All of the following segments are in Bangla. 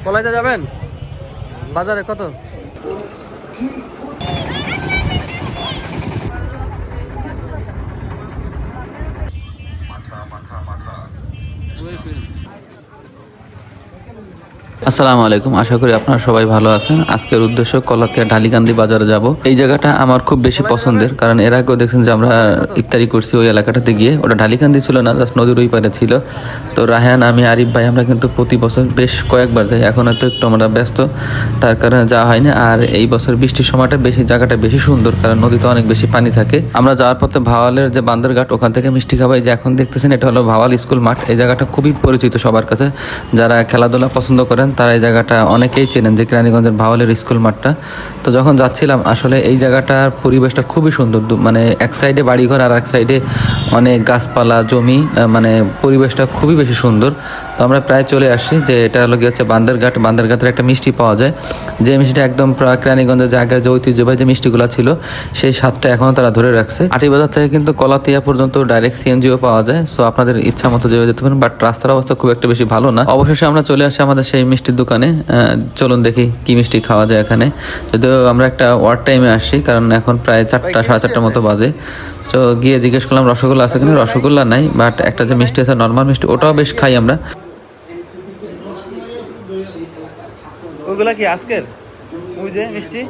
কলাইতে যাবেন বাজারে কত? আসসালামু আলাইকুম, আশা করি আপনারা সবাই ভালো আছেন। আজকের উদ্দেশ্য কলাতিয়া ঢালিকান্দি বাজারে যাব। এই জায়গাটা আমার খুব বেশি পছন্দের, কারণ এর আগেও দেখছেন যে আমরা ইফতারি করছি ওই এলাকাটাতে গিয়ে। ওটা ঢালিকান্দি ছিল না, জাস্ট নদীর ওই পারে ছিল। তো রায়হান, আমি, আরিফ ভাই আমরা কিন্তু প্রতি বছর বেশ কয়েকবার যাই। এখন হয়তো একটু আমরা ব্যস্ত, তার কারণে যাওয়া হয়নি। আর এই বছর বৃষ্টির সময়টা বেশি, জায়গাটা বেশি সুন্দর, কারণ নদীতে অনেক বেশি পানি থাকে। আমরা যাওয়ার পথে ভাওয়ালের যে বান্দরঘাট, ওখান থেকে মিষ্টি খাবাই যে এখন দেখতেছেন এটা হলো ভাওয়াল স্কুল মাঠ। এই জায়গাটা খুবই পরিচিত সবার কাছে, যারা খেলাধুলা পছন্দ করেন তারা এই জায়গাটা অনেকেই চেনেন, যে কেরানীগঞ্জের ভাওয়ালের স্কুল মাঠটা। তো যখন যাচ্ছিলাম আসলে এই জায়গাটার পরিবেশটা খুবই সুন্দর, মানে এক সাইডে বাড়িঘর আর এক সাইডে অনেক গাছপালা জমি, মানে পরিবেশটা খুবই বেশি সুন্দর। তো আমরা প্রায় চলে আসছি, যে এটা হলো গিয়েছে বান্দরঘাট। বান্দরঘাটের একটা মিষ্টি পাওয়া যায়, যে মিষ্টিটা একদম কেরানীগঞ্জের জায়গার যে ঐতিহ্যবাহী যে মিষ্টিগুলো ছিল সেই স্বাদটা এখনও তারা ধরে রাখছে। আটিবাজার থেকে কিন্তু কলাতিয়া পর্যন্ত ডাইরেক্ট সিএনজিও পাওয়া যায়, সো আপনাদের ইচ্ছা মতো যেতে যেতে পারেন। বাট রাস্তার অবস্থা খুব একটা বেশি ভালো না। অবশেষে আমরা চলে আসি আমাদের সেই মিষ্টির দোকানে। চলুন দেখি কি মিষ্টি খাওয়া যায় এখানে। যদিও আমরা একটা ওয়ার টাইমে আসছি, কারণ এখন প্রায় 4টা, 4:30 মতো বাজে। তো গিয়ে জিজ্ঞেস করলাম রসগোল্লা আছে কিনা, রসগোল্লা নাই, বাট একটা যে মিষ্টি আছে নর্মাল মিষ্টি, ওটাও বেশ খাই আমরা। ওইগুলা কি আজকের ওই যে মিষ্টি?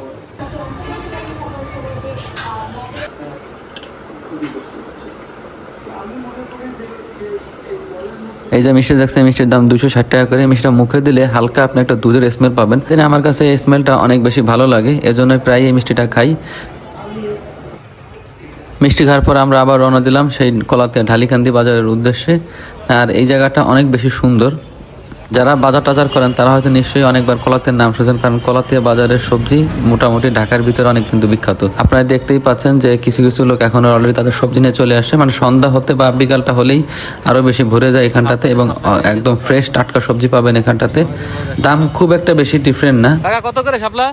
এই যে মিষ্টি দেখছেন, মিষ্টির দাম 260 টাকা করে। মিষ্টিটা মুখে দিলে হালকা আপনি একটা দুধের স্মেল পাবেন। আমার কাছে এই স্মেলটা অনেক বেশি ভালো লাগে, এজন্য প্রায় এই মিষ্টিটা খাই। মিষ্টি খাওয়ার পর আমরা আবার রওনা দিলাম সেই কলাতিয়া ঢালিকান্দি বাজারের উদ্দেশ্যে। আর এই জায়গাটা অনেক বেশি সুন্দর। যারা বাজার টাজার করেন তারা হয়তো নিশ্চয়ই অনেকবার কলাতিয়ার নাম শুনেছেন, কারণ কলাতিয়া বাজারের সবজি মোটামুটি ঢাকার ভিতরে অনেক কিন্তু বিখ্যাত। আপনারা দেখতেই পাচ্ছেন যে কিছু কিছু লোক এখন অলরেডি তাদের সবজি নিয়ে চলে আসে, মানে সন্ধ্যা হতে বা বিকালটা হলেই আরও বেশি ভরে যায় এখানটাতে, এবং একদম ফ্রেশ টাটকা সবজি পাবেন এখানটাতে। দাম খুব একটা বেশি ডিফারেন্ট না। টাকা কত করে শাপলা?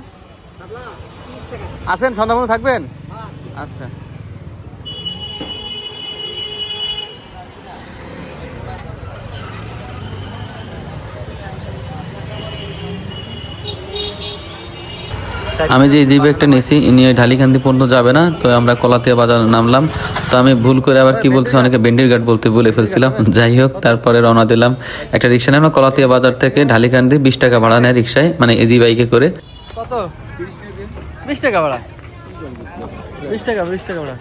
আসেন সন্ধ্যা পর্যন্ত থাকবেন? আচ্ছা। আমি যে জি ব্যাগটা নিয়েছি ইনি ওই ঢালিকান্দি পর্যন্ত যাবে না, তো আমরা কলাতিয়া বাজার নামলাম। তো আমি ভুল করে আবার কি বলছি, অনেকে বেন্ডির ঘাট বলতে ভুলে ফেলছিলাম। যাই হোক, তারপরে রওনা দিলাম একটা রিক্সা নিয়ে। আমরা কলাতিয়া বাজার থেকে ঢালিকান্দি 20 টাকা ভাড়া নেয় রিক্সায়, মানে এজি বাইকে করে। কত? 20 টাকা ভাড়া? 20 টাকা ভাড়া।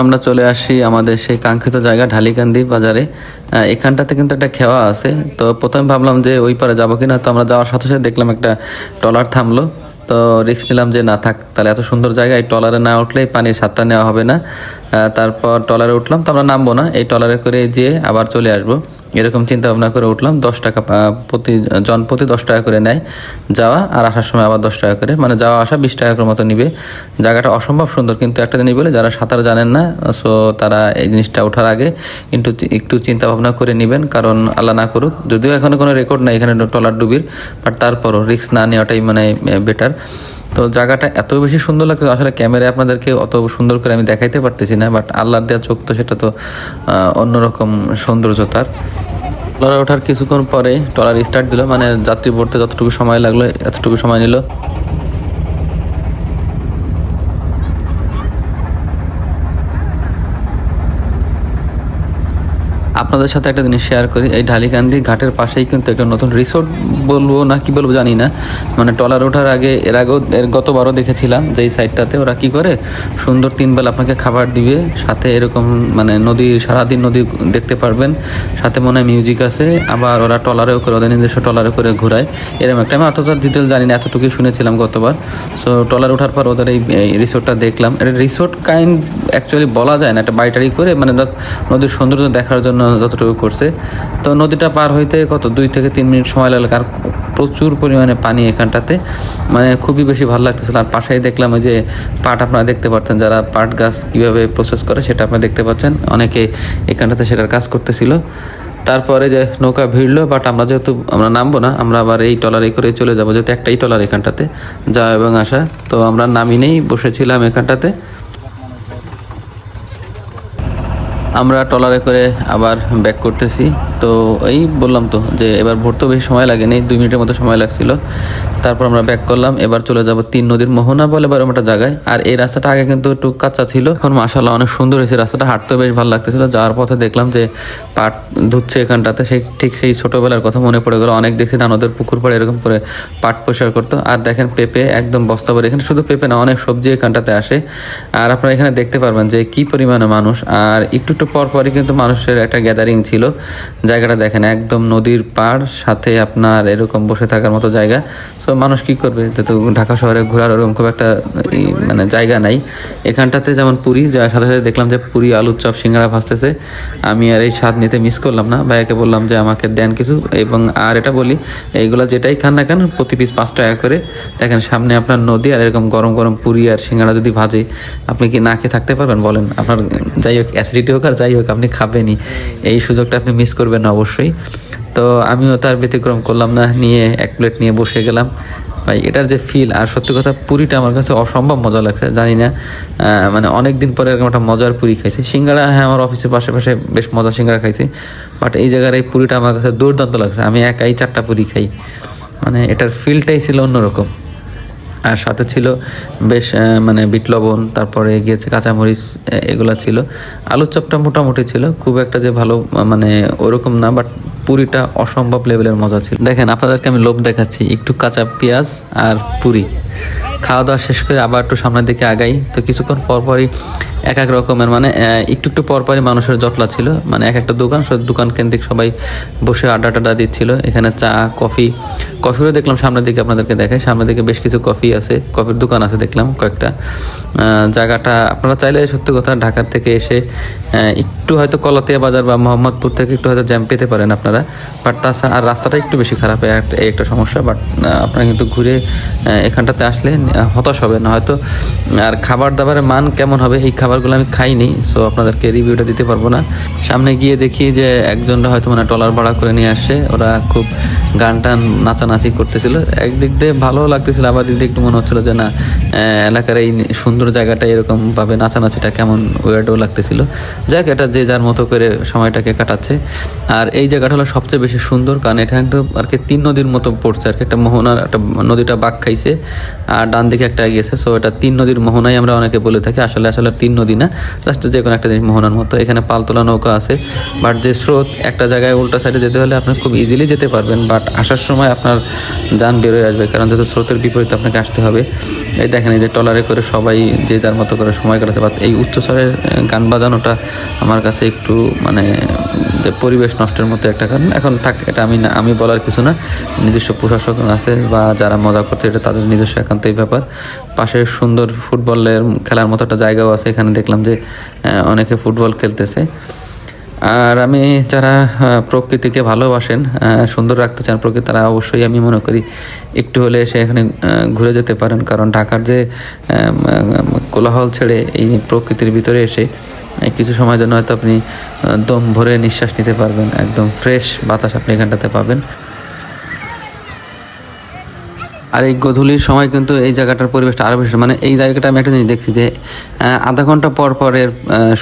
আমরা চলে আসি আমাদের সেই কাঙ্ক্ষিত জায়গা ঢালিকান্দি বাজারে। এখানটাতে কিন্তু একটা খেওয়া আছে। তো প্রথমে ভাবলাম যে ওই পারে যাবো কিনা, তো আমরা যাওয়ার সাথে সাথে দেখলাম একটা ট্রলার থামলো। তো রিস্ক নিলাম যে না থাক, তাহলে এত সুন্দর জায়গায় ট্রলারে না উঠলে পানির স্বাদটা নেওয়া হবে না। তারপর ট্রলারে উঠলাম, তো আমরা নামবো না, এই ট্রলারে করে যেয়ে আবার চলে আসবো, এরকম চিন্তা ভাবনা করে উঠলাম। 10 টাকা প্রতি 10 টাকা করে নেয় যাওয়া, আর আসার সময় আবার 10 টাকা করে, মানে যাওয়া আসা 20 টাকা করে মতো নিবে। জায়গাটা অসম্ভব সুন্দর, কিন্তু একটা জিনিস বলে, যারা সাঁতার জানেন না সো তারা এই জিনিসটা ওঠার আগে একটু চিন্তা ভাবনা করে নেবেন, কারণ আল্লাহ না করুক, যদিও এখনো কোনো রেকর্ড নাই এখানে ট্রলার ডুবির, বাট তারপরও রিস্ক না নেওয়াটাই মানে বেটার। তো জায়গাটা এত বেশি সুন্দর লাগছে, আসলে ক্যামেরায় আপনাদেরকে অত সুন্দর করে আমি দেখাইতে পারতেছি না, বাট আল্লাহর দেওয়া চোখ তো, সেটা তো অন্যরকম সৌন্দর্য তার। ট্রলারে ওঠার কিছুক্ষণ পরে ট্রলার স্টার্ট দিল, মানে যাত্রী ভরতে যতটুকু সময় লাগলো এতটুকু সময় নিল। আপনাদের সাথে একটা জিনিস শেয়ার করি, এই ঢালিকান্দি ঘাটের পাশেই কিন্তু একটা নতুন রিসোর্ট বলবো না কি বলবো জানি না, মানে ট্রলার ওঠার আগে এর গতবারও দেখেছিলাম যে এই সাইডটাতে ওরা কি করে সুন্দর 3 বেলা আপনাকে খাবার দিবে, সাথে এরকম মানে সারাদিন নদী দেখতে পারবেন, সাথে মনে হয় মিউজিক আছে, আবার ওরা ট্রলারেও করে, ওদের নিজস্ব ট্রলারে করে ঘোরায় এরকম একটা। আমি অতটা ডিটেল জানি না, এতটুকুই শুনেছিলাম গতবার। সো ট্রলার ওঠার পর ওদের এই রিসোর্টটা দেখলাম। এটা রিসোর্ট কাইন্ড অ্যাকচুয়ালি বলা যায় না, একটা বাড়ি করে, মানে নদীর সৌন্দর্য দেখার জন্য যতটুকু করছে। তো নদীটা পার হইতে কত 2 থেকে 3 মিনিট সময় লাগলো, আর প্রচুর পরিমাণে পানি এখানটাতে, মানে খুবই বেশি ভালো লাগতেছিল। আর পাশেই দেখলাম ওই যে পাট, আপনারা দেখতে পাচ্ছেন যারা পাট গাছ কীভাবে প্রসেস করে সেটা আপনারা দেখতে পাচ্ছেন, অনেকে এখানটাতে সেটার কাজ করতেছিল। তারপরে যে নৌকা ভিড়লো, বাট আমরা নামবো না, আমরা আবার এই ট্রলারে করে চলে যাবো, যেহেতু একটাই ট্রলার এখানটাতে যাওয়া এবং আসা। তো আমরা নামি নেই, বসেছিলাম এখানটাতে। আমরা ট্রলারে করে আবার ব্যাক করতেছি। তো এই বললাম তো যে এবার ভোরতে বেশি সময় লাগেনি, 2 মিনিটের মতো সময় লাগছিল। তারপর আমরা ব্যাক করলাম। এবার চলে যাব 3 নদীর মোহনা বলে এরকম একটা জায়গায়। আর এই রাস্তাটা আগে কিন্তু একটু কাঁচা ছিল, এখন মাশাআল্লাহ অনেক সুন্দর হয়েছে রাস্তাটা, হাঁটতে বেশ ভালো লাগতেছিল। যাওয়ার পথে দেখলাম যে পাট ধুচ্ছে এখানটাতে, সেই ছোটবেলার কথা মনে পড়ে গেলো। অনেক দেখছি না নদের পুকুর পাড়ে এরকম করে পাট পরিষ্কার করতো। আর দেখেন পেঁপে একদম বস্তা ভরে, এখানে শুধু পেঁপে না অনেক সবজি এখানটাতে আসে। আর আপনারা এখানে দেখতে পারবেন যে কি পরিমাণে মানুষ। আর একটু পরপরই কিন্তু মানুষের একটা গ্যাদারিং ছিল। জায়গাটা দেখেন একদম নদীর পাড়, সাথে আপনার এরকম বসে থাকার মতো জায়গা। সো মানুষ কি করবে, যেহেতু ঢাকা শহরে ঘোরার ওরকম খুব একটা মানে জায়গা নাই। এখানটাতে যেমন পুরি, যার সাথে সাথে দেখলাম যে পুরি, আলুর চপ, সিঙ্গাড়া ভাজতেছে। আমি আর এই স্বাদ নিতে মিস করলাম না, ভাইয়াকে বললাম যে আমাকে দেন কিছু। এবং আর এটা বলি, এইগুলা যেটাই খান না কেন প্রতি পিস 5 টাকা করে। দেখেন সামনে আপনার নদী, আর এরকম গরম গরম পুরি আর সিঙ্গাড়া যদি ভাজে, আপনি কি না খেয়ে থাকতে পারবেন বলেন? আপনার যাই হোক অ্যাসিডিটি হোক আর যাই হোক, আপনি খাবেনই, এই সুযোগটা আপনি মিস করবেন না অবশ্যই। তো আমিও তার ব্যতিক্রম করলাম না, নিয়ে 1 প্লেট নিয়ে বসে গেলাম। ভাই এটার যে ফিল, আর সত্যি কথা পুরিটা আমার কাছে অসম্ভব মজা লাগছে। জানি না মানে অনেক দিন পরে এরকম একটা মজার পুরি খাইছি। সিঙ্গাড়া হ্যাঁ আমার অফিসের পাশে বেশ মজা সিঙ্গাড়া খাইছি, বাট এই জায়গার এই পুরিটা আমার কাছে দুর্দান্ত লাগছে। আমি একাই 4টা পুরি খাই, মানে এটার ফিলটাই ছিল অন্যরকম। আর সাথে ছিল বেশ মানে বিট লবণ, তারপরে গিয়েছে কাঁচামরিচ, এগুলা ছিল। আলুর চপটা মোটামুটি ছিল, খুব একটা যে ভালো মানে ওরকম না, বাট পুরিটা অসম্ভব লেভেলের মজা ছিল। দেখেন আপনাদেরকে আমি লোভ দেখাচ্ছি, একটু কাঁচা পেঁয়াজ আর পুরি। খাওয়া দাওয়া শেষ করে আবার একটু সামনের দিকে আগাই, তো কিছুক্ষণ পরপরই এক রকমের মানে একটু পরপরই মানুষের জটলা ছিল। মানে একটা দোকান, সব দোকান কেন্দ্রিক সবাই বসে আড্ডা দিচ্ছিল। এখানে চা, কফিরও দেখলাম সামনের দিকে, আপনাদেরকে দেখাই। সামনের দিকে বেশ কিছু কফি আছে, কফির দোকান আছে দেখলাম কয়েকটা। জায়গাটা আপনারা চাইলে সত্যি কথা ঢাকার থেকে এসে একটু হয়তো কলাতিয়া বাজার বা মোহাম্মদপুর থেকে একটু হয়তো জ্যাম পেতে পারেন আপনারা, বাট তাছাড়া আর রাস্তাটা একটু বেশি খারাপ, এই একটা সমস্যা। বাট আপনারা কিন্তু ঘুরে এখানটাতে আসলে হতাশ হবে না হয়তো। আর খাবার দাবারের মান কেমন হবে, এই খাবারগুলো আমি খাইনি, সো আপনাদেরকে রিভিউটা দিতে পারবো না। সামনে গিয়ে দেখি যে একজনরা হয়তো মানে ট্রলার ভাড়া করে নিয়ে আসছে, ওরা খুব গান টান নাচানাচি করতেছিল। একদিক দিয়ে ভালো লাগতেছিল, আবার দিক দিয়ে একটু মনে হচ্ছিল যে না এলাকার এই সুন্দর জায়গাটা এরকম ভাবে নাচানাচিটা কেমন ওয়ার্ডও লাগতেছিল। যাক, এটা যে যার মতো করে সময়টাকে কাটাচ্ছে। আর এই জায়গাটা হলো সবচেয়ে বেশি সুন্দর, কারণ এটা কিন্তু আর কি 3 নদীর মতো পড়ছে আর কি। একটা মোহনার একটা নদীটা বাঁক খাইছে, আর ডান দিকে একটা গিয়েছে। সো এটা 3 নদীর মোহনাই আমরা অনেকে বলে থাকি। আসলে 3 নদী না, জাস্ট যে কোনো একটা জিনিস মোহনার মতো। এখানে পালতোলা নৌকা আছে, বাট যে স্রোত, একটা জায়গায় উল্টা সাইডে যেতে হলে আপনি খুব ইজিলি যেতে পারবেন, বাট আসার সময় আপনার যান বেরোয় আসবে, কারণ যেহেতু স্রোতের বিপরীতে আপনাকে আসতে হবে। এই দেখেন এই যে ট্রলারে করে সবাই যে যার মতো করে সময় কাটাচ্ছে। বাট এই উচ্চস্বরের গান বাজানোটা আমার কাছে একটু মানে যে পরিবেশ নষ্টের মতো একটা কারণ। এখন থাক, এটা আমি বলার কিছু না, নিজস্ব প্রশাসক আছে বা যারা মজা করছে এটা তাদের নিজস্ব একান্ত এই ব্যাপার। পাশে সুন্দর ফুটবলের খেলার মতো একটা জায়গাও আছে, এখানে দেখলাম যে অনেকে ফুটবল খেলতেছে। আর আমি যারা প্রকৃতিকে ভালোবাসেন, সুন্দর রাখতে চান প্রকৃতি, তারা অবশ্যই আমি মনে করি একটু হলে এসে এখানে ঘুরে যেতে পারেন। কারণ ঢাকার যে কোলাহল ছেড়ে এই প্রকৃতির ভিতরে এসে কিছু সময় জন্য হয়তো আপনি দম ভরে নিঃশ্বাস নিতে পারবেন, একদম ফ্রেশ বাতাস আপনি এখানটাতে পাবেন। আর এই গধূলির সময় কিন্তু এই জায়গাটার পরিবেশটা আরও বেশি, মানে এই জায়গাটা আমি একটা জিনিস দেখছি যে আধা ঘন্টা পর পরের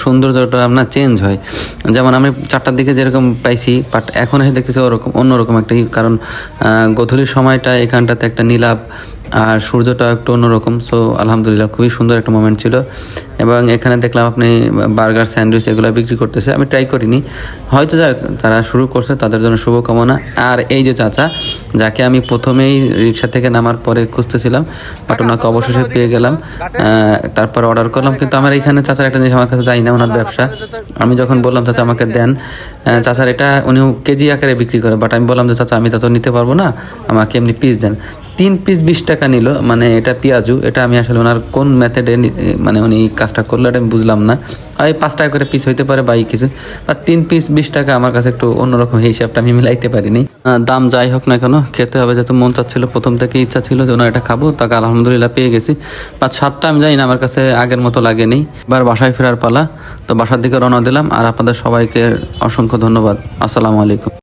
সৌন্দর্যটা আপনার চেঞ্জ হয়। যেমন আমি 4টার দিকে যেরকম পাইছি, বাট এখন এসে দেখতেছি ওরকম অন্যরকম একটা, কারণ গধূলির সময়টা এখানটাতে একটা নীলাভ আর সূর্যটা একটু অন্যরকম। সো আলহামদুলিল্লাহ খুবই সুন্দর একটা মোমেন্ট ছিল। এবং এখানে দেখলাম আপনি বার্গার, স্যান্ডউইচ এগুলো বিক্রি করতেছে, আমি ট্রাই করিনি, হয়তো তারা শুরু করছে, তাদের জন্য শুভকামনা। আর এই যে চাচা, যাকে আমি প্রথমেই রিক্সা থেকে নামার পরে খুঁজতেছিলাম, বাট ওনাকে অবশেষে পেয়ে গেলাম। তারপর অর্ডার করলাম, কিন্তু আমার এখানে চাচার একটা জিনিস আমার কাছে যাই না, ওনার ব্যবসা। আমি যখন বললাম চাচা আমাকে দেন, চাচার এটা উনি কেজি আকারে বিক্রি করে, বাট আমি বললাম যে চাচা আমি তো নিতে পারবো না, আমাকে এমনি পিস দেন। 3 পিস 20 টাকা নিল, মানে এটা পেঁয়াজু। এটা আমি আসলে ওনার কোন মেথডে মানে উনি কাজটা করলো এটা আমি বুঝলাম না। এই 5 টাকা করে পিস হইতে পারে বা কিছু, আর 3 পিস 20 টাকা আমার কাছে একটু অন্যরকম, হিসাবটা আমি মিলাইতে পারিনি। দাম যাই হোক না কেন খেতে হবে, যেহেতু মন চাচ্ছিল, প্রথম থেকে ইচ্ছা ছিল যে ওনার এটা খাবো, তাকে আলহামদুলিল্লাহ পেয়ে গেছি। 5-7টা আমি জানি না, আমার কাছে আগের মতো লাগেনি। এবার বাসায় ফেরার পালা, তো বাসার দিকে রওনা দিলাম। আর আপনাদের সবাইকে অসংখ্য ধন্যবাদ। আসসালামু আলাইকুম।